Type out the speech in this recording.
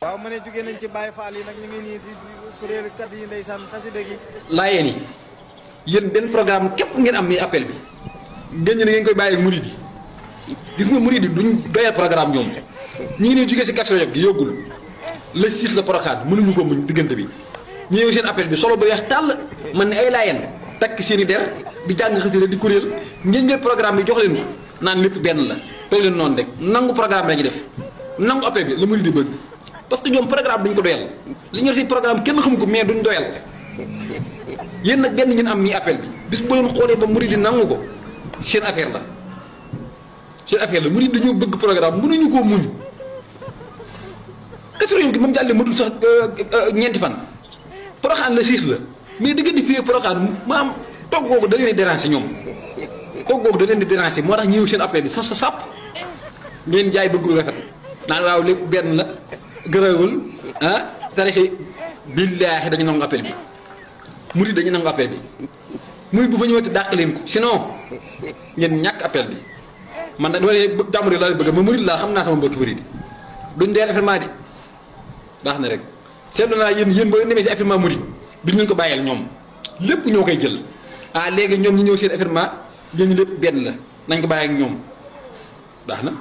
waaw ma ne jógee nañ ci Baye Fall yi nag ñu ngi nii ci kuréel kat yi ndeysaan xasida gi. laayeen yi yéen benn programme képp ngeen am ni appel bi ngeen ñu ne ngeen koy bàyyi ak murid yi gis nga murid yi duñ doyal programme ñoom ñu ngi nii jógee si Kazu Rajab gi yóbbul le 6 la Porokhane mënuñu ko muñ diggante bi ñu ñëw seen appel bi solo ba weex tàll man ne ay laayeen takk seen i der di jàng xasida di kuréel ngeen jël programme bi jox leen ko naan lépp benn la toog leen noonu rek nangu programme la ñu def nangu appel bi la murid di bëgg parce que ñoom programme duñ ko doyal li ñu si programme kenn xam ko mais duñ doyal yéen nag benn ngeen am nii appel bi bis bu leen xoolee ba murid di nangu ko seen affaire la seen affaire la murid dañoo bëgg programme mënuñu koo muñ Kazu Rajab gi moom jàllee matul sax ñeenti fan Porokhane la 6 la mais diggante fii ak Porokhane maam toog googu da leen di déranger ñoom toog googu da leen di déranger moo tax ñëw seen appel bi sax sa sàpp ngeen jaay bëgg lu rafet naan waaw lépp benn la gërëwul ah tarixi billaahi dañu nangu appel bi murid dañu nangu appel bi murid bu fa ñëwati dàq leen ko sinon ngeen ñàkk appel bi man nag dama jàmbur laa leen bëgg ma murid laa xam naa sama mbokki murid duñ deel affairement di baax na rek seetlu naa yéen boo demee si affairement murid duñ leen ko bàyyeel ñoom lépp ñoo koy jël ah léegi ñoom ñu ñëw seen affairement ñooñu lépp benn la nañ ko bàyyi ak ñoom baax na